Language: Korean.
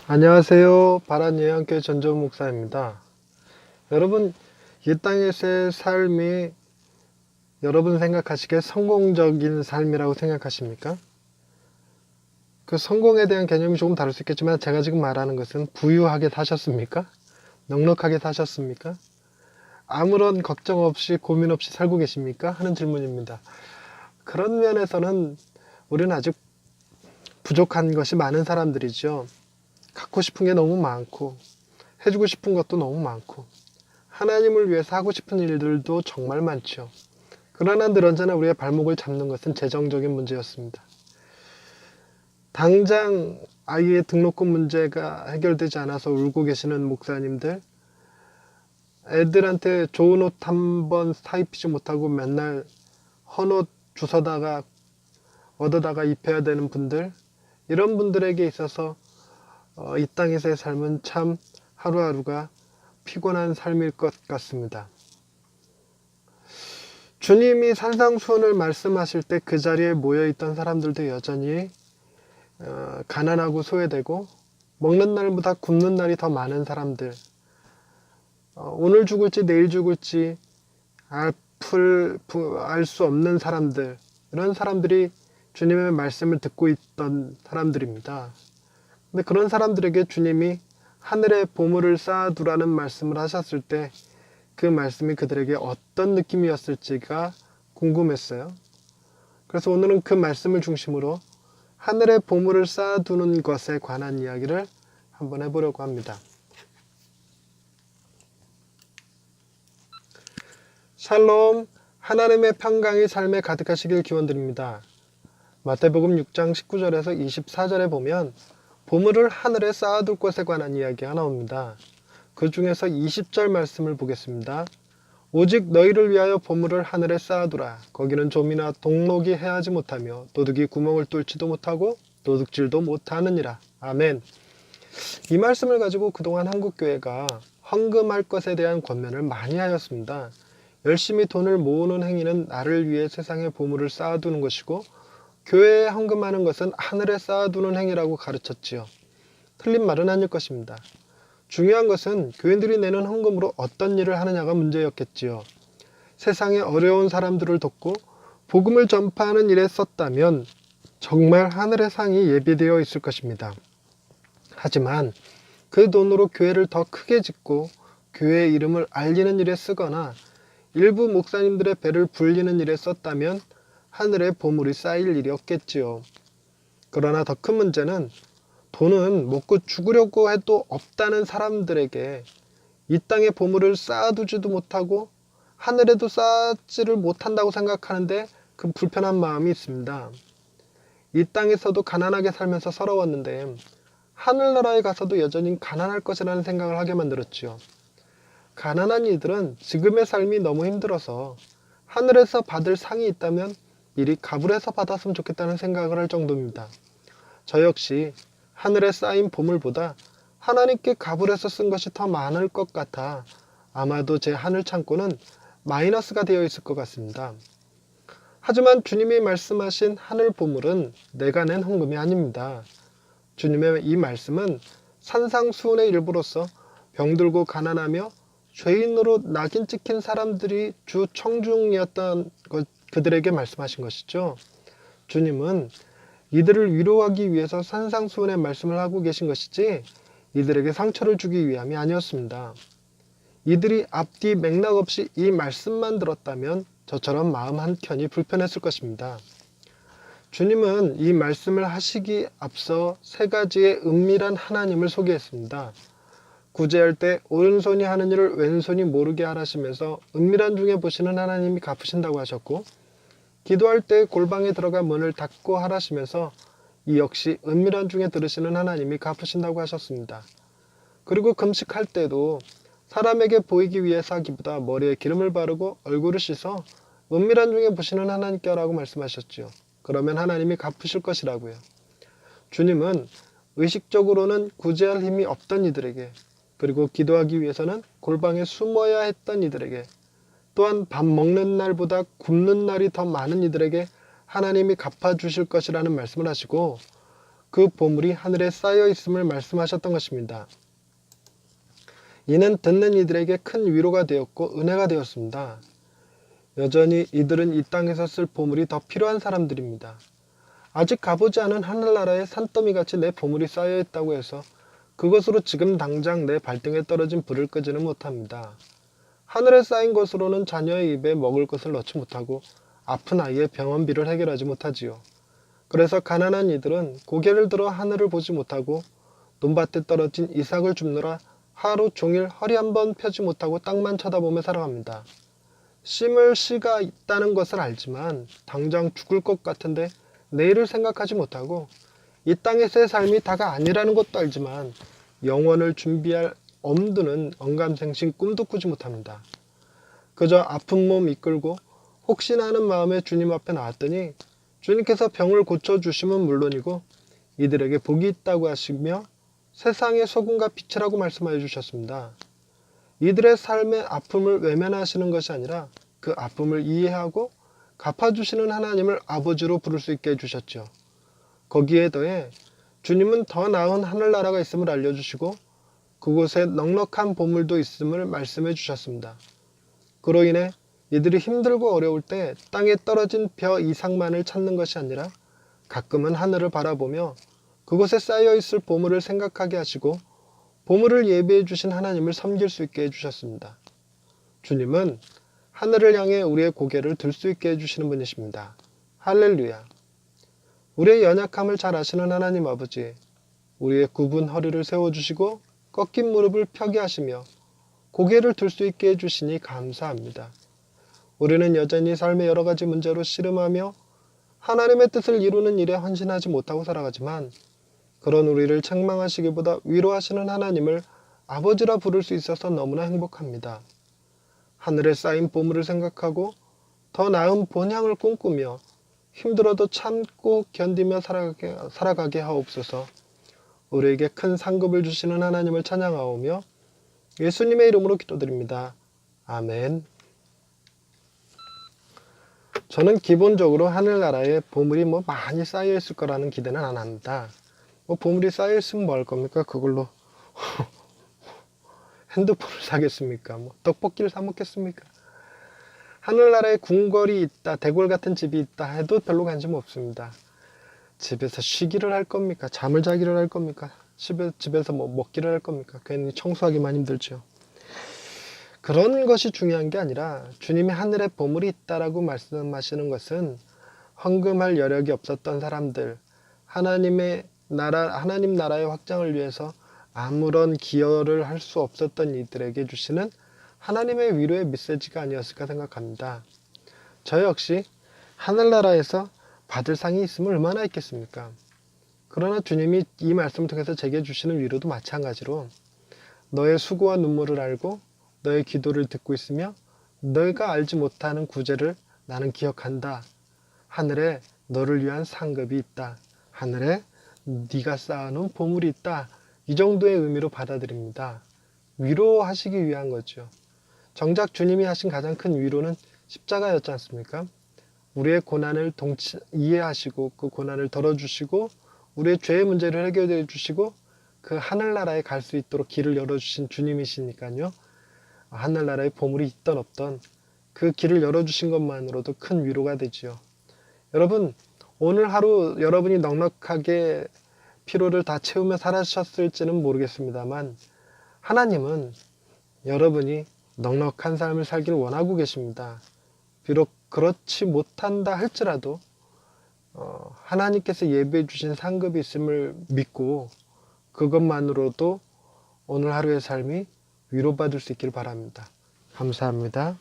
안녕하세요. 바란예언교회 전재훈 목사입니다. 여러분, 이 땅에서의 삶이 여러분 생각하시기에 성공적인 삶이라고 생각하십니까? 그 성공에 대한 개념이 조금 다를 수 있겠지만 제가 지금 말하는 것은 부유하게 사셨습니까? 넉넉하게 사셨습니까? 아무런 걱정 없이 고민 없이 살고 계십니까? 하는 질문입니다. 그런 면에서는 우리는 아직 부족한 것이 많은 사람들이죠. 갖고 싶은 게 너무 많고 해주고 싶은 것도 너무 많고 하나님을 위해서 하고 싶은 일들도 정말 많죠. 그러나 늘 언제나 우리의 발목을 잡는 것은 재정적인 문제였습니다. 당장 아이의 등록금 문제가 해결되지 않아서 울고 계시는 목사님들, 애들한테 좋은 옷 한 번 사입히지 못하고 맨날 헌옷 주워다가 얻어다가 입혀야 되는 분들, 이런 분들에게 있어서 이 땅에서의 삶은 참 하루하루가 피곤한 삶일 것 같습니다. 주님이 산상수훈을 말씀하실 때 그 자리에 모여있던 사람들도 여전히 가난하고 소외되고 먹는 날보다 굶는 날이 더 많은 사람들, 오늘 죽을지 내일 죽을지 알 수 없는 사람들, 이런 사람들이 주님의 말씀을 듣고 있던 사람들입니다. 근데 그런 사람들에게 주님이 하늘에 보물을 쌓아두라는 말씀을 하셨을 때 그 말씀이 그들에게 어떤 느낌이었을지가 궁금했어요. 그래서 오늘은 그 말씀을 중심으로 하늘에 보물을 쌓아두는 것에 관한 이야기를 한번 해보려고 합니다. 샬롬, 하나님의 평강이 삶에 가득하시길 기원드립니다. 마태복음 6장 19절에서 24절에 보면 보물을 하늘에 쌓아둘 것에 관한 이야기가 나옵니다. 그 중에서 20절 말씀을 보겠습니다. 오직 너희를 위하여 보물을 하늘에 쌓아두라. 거기는 좀이나 동록이 해하지 못하며 도둑이 구멍을 뚫지도 못하고 도둑질도 못하느니라. 아멘. 이 말씀을 가지고 그동안 한국교회가 헌금할 것에 대한 권면을 많이 하였습니다. 열심히 돈을 모으는 행위는 나를 위해 세상에 보물을 쌓아두는 것이고 교회에 헌금하는 것은 하늘에 쌓아두는 행위라고 가르쳤지요. 틀린 말은 아닐 것입니다. 중요한 것은 교인들이 내는 헌금으로 어떤 일을 하느냐가 문제였겠지요. 세상에 어려운 사람들을 돕고 복음을 전파하는 일에 썼다면 정말 하늘의 상이 예비되어 있을 것입니다. 하지만 그 돈으로 교회를 더 크게 짓고 교회의 이름을 알리는 일에 쓰거나 일부 목사님들의 배를 불리는 일에 썼다면 하늘에 보물이 쌓일 일이 없겠지요. 그러나 더 큰 문제는 돈은 먹고 죽으려고 해도 없다는 사람들에게 이 땅에 보물을 쌓아두지도 못하고 하늘에도 쌓지를 못한다고 생각하는데 그 불편한 마음이 있습니다. 이 땅에서도 가난하게 살면서 서러웠는데 하늘나라에 가서도 여전히 가난할 것이라는 생각을 하게 만들었지요. 가난한 이들은 지금의 삶이 너무 힘들어서 하늘에서 받을 상이 있다면 미리 가불에서 받았으면 좋겠다는 생각을 할 정도입니다. 저 역시 하늘에 쌓인 보물보다 하나님께 가불해서 쓴 것이 더 많을 것 같아 아마도 제 하늘 창고는 마이너스가 되어 있을 것 같습니다. 하지만 주님이 말씀하신 하늘 보물은 내가 낸 헌금이 아닙니다. 주님의 이 말씀은 산상수훈의 일부로서 병들고 가난하며 죄인으로 낙인 찍힌 사람들이 주 청중이었던 그들에게 말씀하신 것이죠. 주님은 이들을 위로하기 위해서 산상수훈의 말씀을 하고 계신 것이지 이들에게 상처를 주기 위함이 아니었습니다. 이들이 앞뒤 맥락 없이 이 말씀만 들었다면 저처럼 마음 한켠이 불편했을 것입니다. 주님은 이 말씀을 하시기 앞서 세 가지의 은밀한 하나님을 소개했습니다. 구제할 때 오른손이 하는 일을 왼손이 모르게 하라시면서 은밀한 중에 보시는 하나님이 갚으신다고 하셨고, 기도할 때 골방에 들어가 문을 닫고 하라시면서 이 역시 은밀한 중에 들으시는 하나님이 갚으신다고 하셨습니다. 그리고 금식할 때도 사람에게 보이기 위해서 하기보다 머리에 기름을 바르고 얼굴을 씻어 은밀한 중에 보시는 하나님께 하라고 말씀하셨지요. 그러면 하나님이 갚으실 것이라고요. 주님은 의식적으로는 구제할 힘이 없던 이들에게, 그리고 기도하기 위해서는 골방에 숨어야 했던 이들에게, 또한 밥 먹는 날보다 굶는 날이 더 많은 이들에게 하나님이 갚아주실 것이라는 말씀을 하시고, 그 보물이 하늘에 쌓여 있음을 말씀하셨던 것입니다. 이는 듣는 이들에게 큰 위로가 되었고 은혜가 되었습니다. 여전히 이들은 이 땅에서 쓸 보물이 더 필요한 사람들입니다. 아직 가보지 않은 하늘나라에 산더미같이 내 보물이 쌓여 있다고 해서 그것으로 지금 당장 내 발등에 떨어진 불을 끄지는 못합니다. 하늘에 쌓인 것으로는 자녀의 입에 먹을 것을 넣지 못하고 아픈 아이의 병원비를 해결하지 못하지요. 그래서 가난한 이들은 고개를 들어 하늘을 보지 못하고 논밭에 떨어진 이삭을 줍느라 하루 종일 허리 한번 펴지 못하고 땅만 쳐다보며 살아갑니다. 심을 씨가 있다는 것을 알지만 당장 죽을 것 같은데 내일을 생각하지 못하고 이 땅에서의 삶이 다가 아니라는 것도 알지만 영원을 준비할 엄두는 언감생심 꿈도 꾸지 못합니다. 그저 아픈 몸 이끌고 혹시나 하는 마음에 주님 앞에 나왔더니 주님께서 병을 고쳐주심은 물론이고 이들에게 복이 있다고 하시며 세상의 소금과 빛이라고 말씀하여 주셨습니다. 이들의 삶의 아픔을 외면하시는 것이 아니라 그 아픔을 이해하고 갚아주시는 하나님을 아버지로 부를 수 있게 해주셨죠. 거기에 더해 주님은 더 나은 하늘나라가 있음을 알려주시고 그곳에 넉넉한 보물도 있음을 말씀해 주셨습니다. 그로 인해 이들이 힘들고 어려울 때 땅에 떨어진 벼 이상만을 찾는 것이 아니라 가끔은 하늘을 바라보며 그곳에 쌓여 있을 보물을 생각하게 하시고 보물을 예비해 주신 하나님을 섬길 수 있게 해주셨습니다. 주님은 하늘을 향해 우리의 고개를 들 수 있게 해주시는 분이십니다. 할렐루야. 우리의 연약함을 잘 아시는 하나님 아버지, 우리의 굽은 허리를 세워주시고 꺾인 무릎을 펴게 하시며 고개를 들 수 있게 해주시니 감사합니다. 우리는 여전히 삶의 여러 가지 문제로 씨름하며 하나님의 뜻을 이루는 일에 헌신하지 못하고 살아가지만 그런 우리를 책망하시기보다 위로하시는 하나님을 아버지라 부를 수 있어서 너무나 행복합니다. 하늘에 쌓인 보물을 생각하고 더 나은 본향을 꿈꾸며 힘들어도 참고 견디며 살아가게 하옵소서. 우리에게 큰 상급을 주시는 하나님을 찬양하오며 예수님의 이름으로 기도드립니다. 아멘. 저는 기본적으로 하늘나라에 보물이 많이 쌓여 있을 거라는 기대는 안 합니다. 보물이 쌓여 있으면 뭐 할 겁니까? 그걸로 핸드폰을 사겠습니까? 떡볶이를 사 먹겠습니까? 하늘나라에 궁궐이 있다, 대궐 같은 집이 있다 해도 별로 관심 없습니다. 집에서 쉬기를 할 겁니까? 잠을 자기를 할 겁니까? 집에서 먹기를 할 겁니까? 괜히 청소하기만 힘들죠. 그런 것이 중요한 게 아니라 주님이 하늘에 보물이 있다라고 말씀하시는 것은 헌금할 여력이 없었던 사람들, 하나님 나라의 확장을 위해서 아무런 기여를 할 수 없었던 이들에게 주시는 하나님의 위로의 메시지가 아니었을까 생각합니다. 저 역시 하늘나라에서 받을 상이 있으면 얼마나 있겠습니까? 그러나 주님이 이 말씀을 통해서 제게 주시는 위로도 마찬가지로 너의 수고와 눈물을 알고 너의 기도를 듣고 있으며 너희가 알지 못하는 구제를 나는 기억한다. 하늘에 너를 위한 상급이 있다. 하늘에 네가 쌓아놓은 보물이 있다. 이 정도의 의미로 받아들입니다. 위로하시기 위한 거죠. 정작 주님이 하신 가장 큰 위로는 십자가였지 않습니까? 우리의 고난을 이해하시고 그 고난을 덜어주시고 우리의 죄의 문제를 해결해 주시고 그 하늘나라에 갈 수 있도록 길을 열어주신 주님이시니까요. 하늘나라에 보물이 있던 없던 그 길을 열어주신 것만으로도 큰 위로가 되지요. 여러분, 오늘 하루 여러분이 넉넉하게 피로를 다 채우며 살아셨을지는 모르겠습니다만 하나님은 여러분이 넉넉한 삶을 살기를 원하고 계십니다. 비록 그렇지 못한다 할지라도 하나님께서 예배해 주신 상급이 있음을 믿고 그것만으로도 오늘 하루의 삶이 위로받을 수 있기를 바랍니다. 감사합니다.